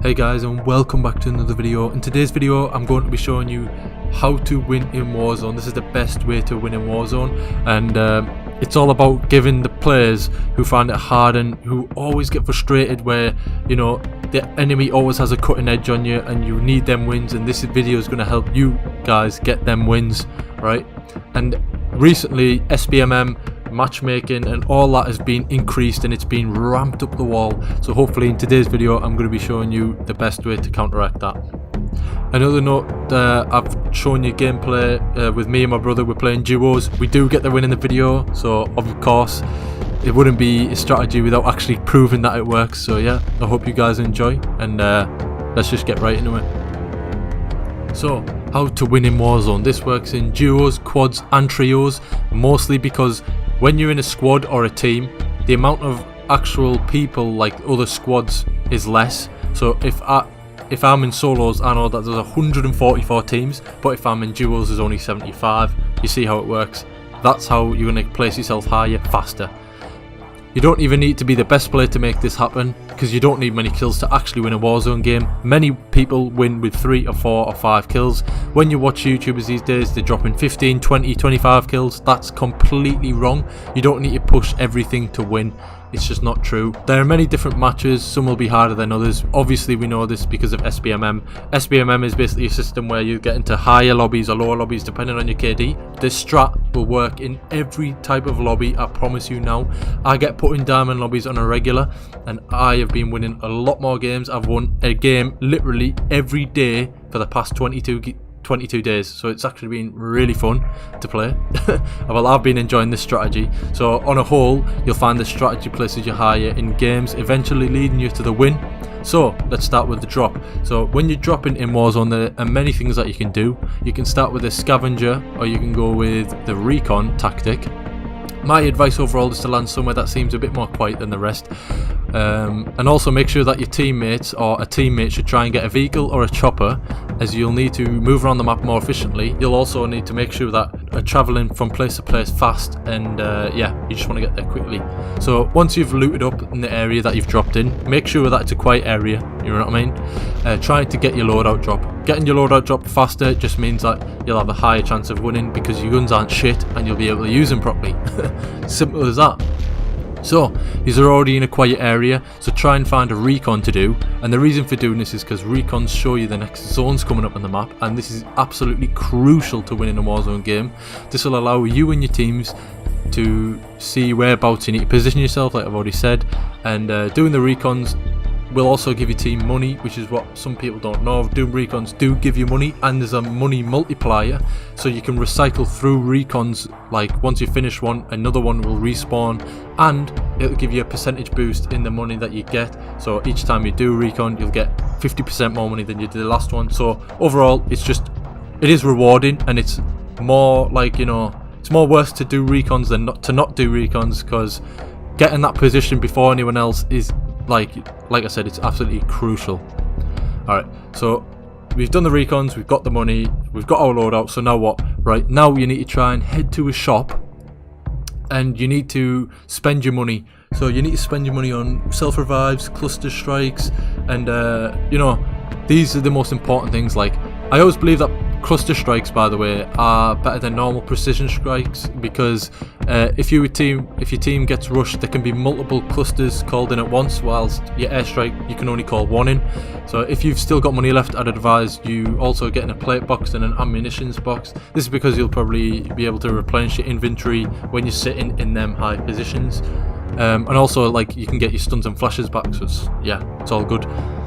Hey guys, and welcome back to another video. In today's video I'm going to be showing you how to win in Warzone. This is the best way to win in Warzone, and it's all about giving the players who find it hard and who always get frustrated where, you know, the enemy always has a cutting edge on you and you need them wins, and this video is going to help you guys get them wins, right? And recently SBMM matchmaking and all that has been increased and it's been ramped up the wall, so hopefully in today's video I'm going to be showing you the best way to counteract that. Another note, I've shown you gameplay with me and my brother. We're playing duos. We do get the win in the video, so of course it wouldn't be a strategy without actually proving that it works. So yeah, I hope you guys enjoy, and let's just get right into it. So, how to win in Warzone. This works in duos, quads and trios, mostly because when you're in a squad or a team, the amount of actual people like other squads is less. So if I'm in solos, I know that there's 144 teams, but if I'm in duos there's only 75. You see how it works? That's how you're going to place yourself higher faster. You don't even need to be the best player to make this happen, because you don't need many kills to actually win a Warzone game. Many people win with 3 or 4 or 5 kills. When you watch YouTubers these days, they're dropping 15, 20, 25 kills. That's completely wrong. You don't need to push everything to win. It's just not true. There are many different matches. Some will be harder than others. Obviously we know this because of SBMM. SBMM is basically a system where you get into higher lobbies or lower lobbies depending on your KD. This strat will work in every type of lobby, I promise you now. I get put in diamond lobbies on a regular and I have been winning a lot more games. I've won a game literally every day for the past 22 days, so it's actually been really fun to play. Well, I've been enjoying this strategy. So on a whole, you'll find the strategy places you higher in games, eventually leading you to the win. So let's start with the drop. So when you're dropping in Warzone, there are many things that you can do. You can start with a scavenger, or you can go with the recon tactic. My advice overall is to land somewhere that seems a bit more quiet than the rest. And also make sure that your teammates or a teammate should try and get a vehicle or a chopper, as you'll need to move around the map more efficiently. You'll also need to make sure that are travelling from place to place fast, and yeah, you just want to get there quickly. So once you've looted up in the area that you've dropped in, make sure that it's a quiet area, you know what I mean? Try to get your loadout drop. Getting your loadout drop faster just means that you'll have a higher chance of winning because your guns aren't shit and you'll be able to use them properly. Simple as that. So, these are already in a quiet area, so try and find a recon to do, and the reason for doing this is because recons show you the next zones coming up on the map, and this is absolutely crucial to winning a Warzone game. This will allow you and your teams to see whereabouts you need to position yourself, like I've already said, and doing the recons will also give your team money, which is what some people don't know. Doing recons do give you money, and there's a money multiplier, so you can recycle through recons. Like once you finish one, another one will respawn, and it'll give you a percentage boost in the money that you get. So each time you do a recon, you'll get 50% more money than you did the last one. So overall, it is rewarding, and it's more like, you know, it's more worth to do recons than not do recons, because getting that position before anyone else is like I said, it's absolutely crucial. Alright, so we've done the recons, we've got the money, we've got our loadout, so now what? Right, now you need to try and head to a shop, and you need to spend your money. So you need to spend your money on self-revives, cluster strikes, and you know, these are the most important things. Like, I always believe that cluster strikes, by the way, are better than normal precision strikes, because if your team gets rushed, there can be multiple clusters called in at once, whilst your airstrike you can only call one in. So if you've still got money left, I'd advise you also getting a plate box and an ammunitions box. This is because you'll probably be able to replenish your inventory when you're sitting in them high positions, and also like you can get your stuns and flashes back. So it's all good.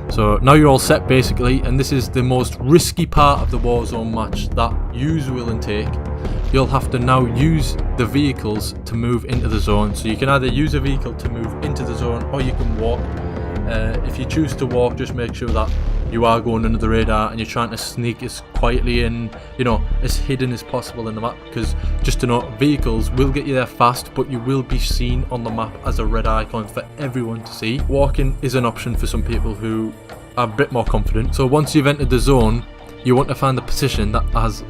So now you're all set basically, and this is the most risky part of the Warzone match that yous will intake. You'll have to now use the vehicles to move into the zone. So you can either use a vehicle to move into the zone, or you can walk. If you choose to walk, just make sure that you are going under the radar and you're trying to sneak as quietly and, you know, as hidden as possible in the map, because just to note, vehicles will get you there fast, but you will be seen on the map as a red icon for everyone to see. Walking is an option for some people who are a bit more confident. So once you've entered the zone, you want to find the position that has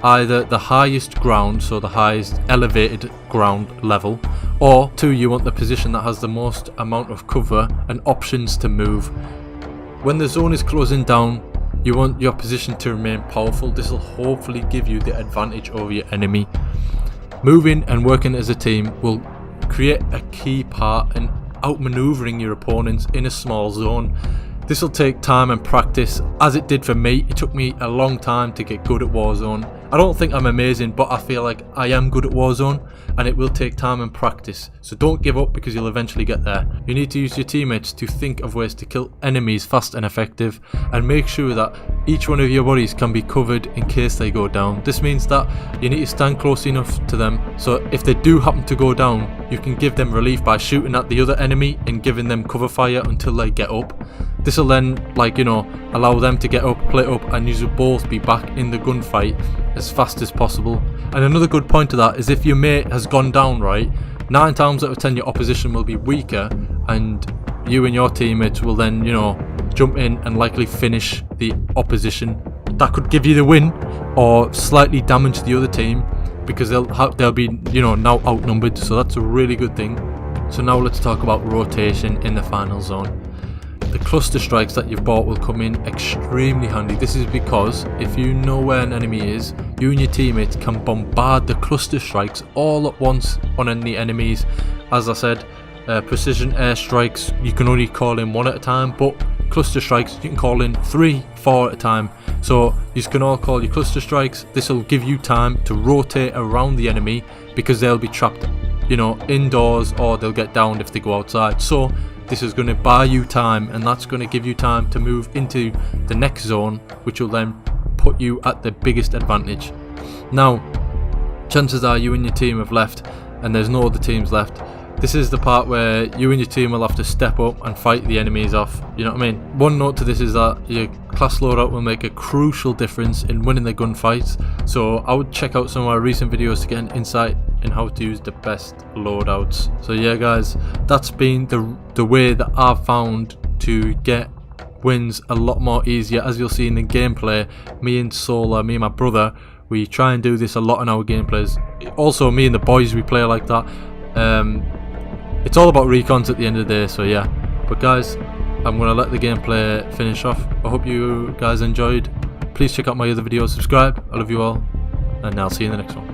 either the highest ground, so the highest elevated ground level, or 2, you want the position that has the most amount of cover and options to move. When the zone is closing down, you want your position to remain powerful. This will hopefully give you the advantage over your enemy. Moving and working as a team will create a key part in outmaneuvering your opponents in a small zone. This will take time and practice, as it did for me. It took me a long time to get good at Warzone. I don't think I'm amazing, but I feel like I am good at Warzone, and it will take time and practice. So don't give up, because you'll eventually get there. You need to use your teammates to think of ways to kill enemies fast and effective, and make sure that each one of your bodies can be covered in case they go down. This means that you need to stand close enough to them, so if they do happen to go down, you can give them relief by shooting at the other enemy and giving them cover fire until they get up. This will then, allow them to get up, play up, and you will both be back in the gunfight as fast as possible. And another good point to that is, if your mate has gone down, right, 9 times out of 10 your opposition will be weaker, and you and your teammates will then, jump in and likely finish the opposition. That could give you the win, or slightly damage the other team, because they'll be now outnumbered. So that's a really good thing. So now let's talk about rotation in the final zone. The cluster strikes that you've bought will come in extremely handy. This is because if you know where an enemy is, you and your teammates can bombard the cluster strikes all at once on any enemies. As I said, precision air strikes you can only call in 1 at a time, but cluster strikes you can call in 3, 4 at a time. So you can all call your cluster strikes. This will give you time to rotate around the enemy, because they'll be trapped indoors, or they'll get downed if they go outside. So this is going to buy you time, and that's going to give you time to move into the next zone, which will then put you at the biggest advantage. Now, chances are you and your team have left and there's no other teams left. This is the part where you and your team will have to step up and fight the enemies off. You know what I mean? One note to this is that your class loadout will make a crucial difference in winning the gunfights. So I would check out some of my recent videos to get an insight in how to use the best loadouts. So yeah guys, that's been the way that I've found to get wins a lot more easier. As you'll see in the gameplay, me and my brother, we try and do this a lot in our gameplays. Also me and the boys, we play like that. It's all about recons at the end of the day, so yeah. But guys, I'm going to let the gameplay finish off. I hope you guys enjoyed. Please check out my other videos, subscribe. I love you all, and I'll see you in the next one.